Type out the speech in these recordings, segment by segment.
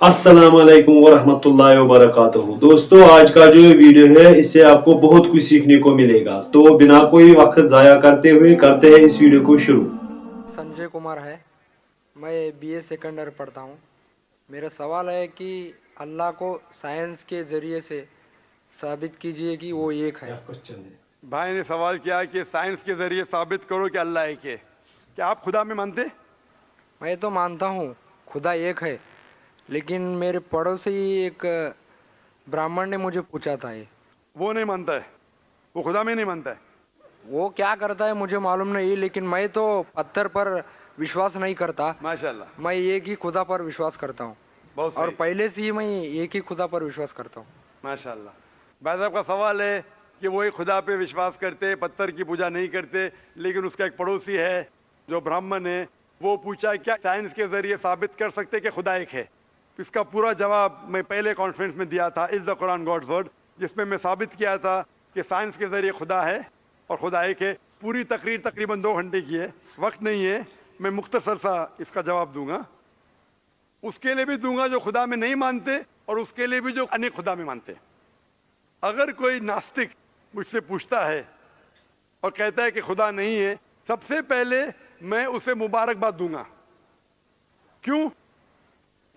السلام علیکم ورحمۃ اللہ وبرکاتہ دوستو، آج کا جو یہ ویڈیو ہے اس سے آپ کو بہت کچھ سیکھنے کو ملے گا، تو بنا کوئی وقت ضائع کرتے ہوئے کرتے ہیں اس ویڈیو کو شروع۔ سنجے کمار ہے، میں بی اے سیکنڈ ایئر پڑھتا ہوں۔ میرا سوال ہے کہ اللہ کو سائنس کے ذریعے سے ثابت کیجئے کہ وہ ایک ہے۔ بھائی نے سوال کیا کہ سائنس کے ذریعے ثابت کرو کہ اللہ ایک ہے۔ کیا آپ خدا میں مانتے؟ میں تو مانتا ہوں خدا ایک ہے، لیکن میرے پڑوسی ایک برہمن نے مجھے پوچھا تھا وہ نہیں مانتا ہے، وہ خدا میں نہیں مانتا ہے۔ وہ کیا کرتا ہے مجھے معلوم نہیں، لیکن میں تو پتھر پر وشواس نہیں کرتا، ماشاءاللہ، میں ایک ہی خدا پر وشواس کرتا ہوں، بہت اور صحیح، پہلے سے ہی میں ایک ہی خدا پر وشواس کرتا ہوں۔ ماشاءاللہ۔ بھائی صاحب کا سوال ہے کہ وہ ایک خدا پہ وشواس کرتے، پتھر کی پوجا نہیں کرتے، لیکن اس کا ایک پڑوسی ہے جو برہمن ہے، وہ پوچھا کیا سائنس کے ذریعے ثابت کر سکتے کہ خدا ایک ہے؟ اس کا پورا جواب میں پہلے کانفرنس میں دیا تھا، از دا قرآن گاڈز ورڈ، جس میں ثابت کیا تھا کہ سائنس کے ذریعے خدا ہے اور خدا ایک ہے۔ پوری تقریر تقریباً 2 گھنٹے کی ہے، وقت نہیں ہے، میں مختصر سا اس کا جواب دوں گا۔ اس کے لیے بھی دوں گا جو خدا میں نہیں مانتے، اور اس کے لیے بھی جو انیک خدا میں مانتے۔ اگر کوئی ناستک مجھ سے پوچھتا ہے اور کہتا ہے کہ خدا نہیں ہے، سب سے پہلے میں اسے مبارکباد دوں گا۔ کیوں؟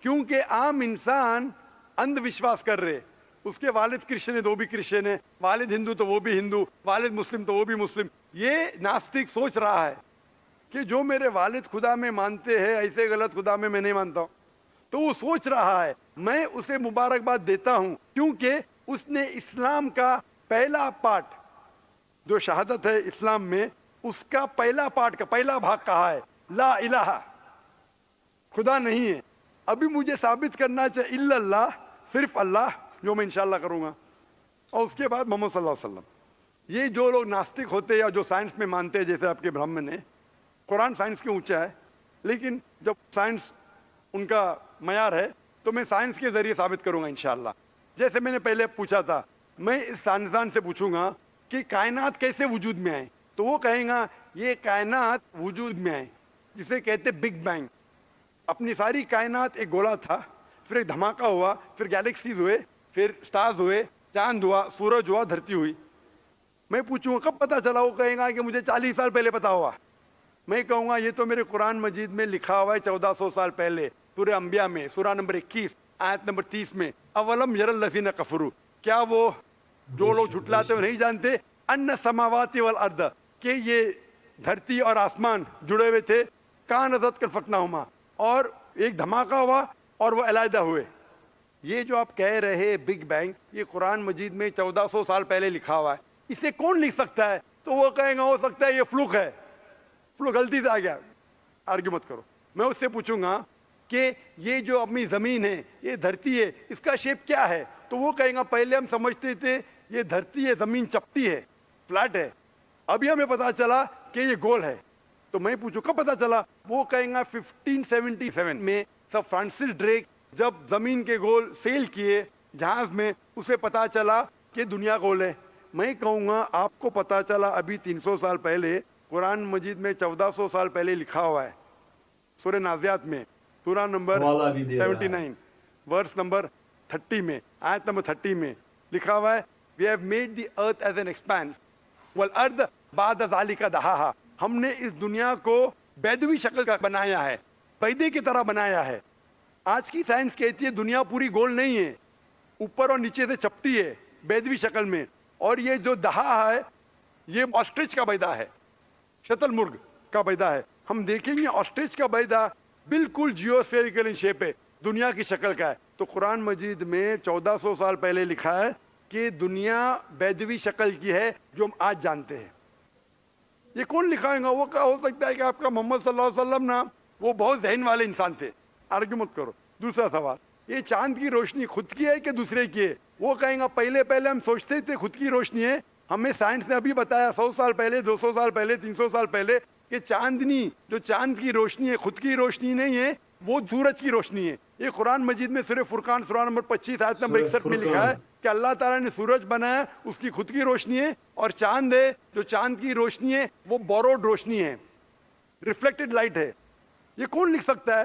کیونکہ عام انسان اندھ وشواس کر رہے، اس کے والد کرسچن ہے تو وہ بھی کرسچن ہے، والد ہندو تو وہ بھی ہندو، والد مسلم تو وہ بھی مسلم۔ یہ ناستک سوچ رہا ہے کہ جو میرے والد خدا میں مانتے ہیں ایسے غلط خدا میں نہیں مانتا ہوں، تو وہ سوچ رہا ہے۔ میں اسے مبارکباد دیتا ہوں کیونکہ اس نے اسلام کا پہلا پارٹ جو شہادت ہے اسلام میں، اس کا پہلا پارٹ کا پہلا بھاگ کہا ہے لا الہ، خدا نہیں ہے۔ ابھی مجھے ثابت کرنا چاہیے الا اللہ، صرف اللہ، جو میں انشاءاللہ کروں گا، اور اس کے بعد محمد صلی اللہ علیہ وسلم۔ یہ جو لوگ ناستک ہوتے یا جو سائنس میں مانتے ہیں، جیسے آپ کے برہمن ہیں، قرآن سائنس کے اونچا ہے، لیکن جب سائنس ان کا معیار ہے تو میں سائنس کے ذریعے ثابت کروں گا انشاءاللہ۔ جیسے میں نے پہلے پوچھا تھا، میں اس سائنسدان سے پوچھوں گا کہ کائنات کیسے وجود میں آئے، تو وہ کہیں گا یہ کائنات وجود میں آئے جسے کہتے بگ بینگ۔ اپنی ساری کائنات ایک گولا تھا، پھر ایک دھماکہ ہوا، پھر گیلیکسیز ہوئے، پھر سٹارز ہوئے، چاند ہوا، سورج ہوا، دھرتی ہوئی۔ میں پوچھوں گا کب پتا چلا، وہ کہیں گا کہ مجھے 40 سال پہلے پتا ہوا۔ میں کہوں گا یہ تو میرے قرآن مجید میں لکھا ہوا ہے 1400 سال پہلے، سورہ انبیاء میں، سورہ نمبر 21 آیت نمبر 30 میں، اولم یر الذین کفروا، کیا وہ جو لوگ جھٹلاتے ہیں نہیں جانتے ان السماوات والارض، کہ یہ دھرتی اور آسمان جڑے ہوئے تھے، کانت کلفقناہما، اور ایک دھماکہ ہوا اور وہ علیحدہ ہوئے۔ یہ جو آپ کہہ رہے بگ بینگ، یہ قرآن مجید میں 1400 سال پہلے لکھا ہوا ہے، اسے کون لکھ سکتا ہے؟ تو وہ کہیں گا ہو سکتا ہے یہ فلوک ہے، فلوک غلطی سے آ گیا، آرگیو مت کرو۔ میں اس سے پوچھوں گا کہ یہ جو اپنی زمین ہے، یہ دھرتی ہے، اس کا شیپ کیا ہے؟ تو وہ کہیں گا پہلے ہم سمجھتے تھے یہ دھرتی ہے، زمین چپٹی ہے، فلیٹ ہے، ابھی ہمیں پتا چلا کہ یہ گول ہے۔ تو میں پوچھوں کب پتا چلا؟ وہ کہیں گا 1577 میں سر فرانسس ڈریک جب زمین کے گول سیل کیے جہاز میں، اسے پتا چلا کہ دنیا گول ہے۔ میں کہوں گا آپ کو پتا چلا ابھی 300 سال پہلے، قرآن مجید میں 1400 سال پہلے لکھا ہوا ہے، سورہ نازیات میں، سورہ نمبر 79 ورس نمبر 30 میں، آیت نمبر 30 میں لکھا ہوا ہے We have made the earth as an expanse والارض بعد ذلك دحاها، ہم نے اس دنیا کو بیدوی شکل کا بنایا ہے، پیدے کی طرح بنایا ہے۔ آج کی سائنس کہتی ہے دنیا پوری گول نہیں ہے، اوپر اور نیچے سے چپٹی ہے بیدوی شکل میں، اور یہ جو دہا ہے یہ آسٹرچ کا بیدا ہے، شتل مرغ کا بیدا ہے۔ ہم دیکھیں گے آسٹرچ کا بیدا بالکل جیوسفیریکل شیپ ہے، دنیا کی شکل کا ہے۔ تو قرآن مجید میں 1400 سال پہلے لکھا ہے کہ دنیا بیدوی شکل کی ہے جو ہم آج جانتے ہیں۔ یہ کون لکھائے گا؟ وہ کیا ہو سکتا ہے کہ آپ کا محمد صلی اللہ علیہ وسلم نا وہ بہت ذہن والے انسان تھے، آرگیو مت کرو۔ دوسرا سوال، یہ چاند کی روشنی خود کی ہے کہ دوسرے کی ہے؟ وہ کہیں گا پہلے ہم سوچتے تھے خود کی روشنی ہے، ہمیں سائنس نے ابھی بتایا 100 سال پہلے، 200 سال پہلے، 300 سال پہلے کہ چاندنی جو چاند کی روشنی ہے خود کی روشنی نہیں ہے، وہ سورج کی روشنی ہے۔ یہ قرآن مجید میں سورہ فرقان سورہ نمبر 25 آیت نمبر 61 میں لکھا ہے کہ اللہ تعالیٰ نے سورج بنایا، اس کی خود کی روشنی ہے، اور چاند ہے جو چاند کی روشنی ہے وہ بوروڈ روشنی ہے، ریفلیکٹڈ لائٹ ہے۔ یہ کون لکھ سکتا ہے؟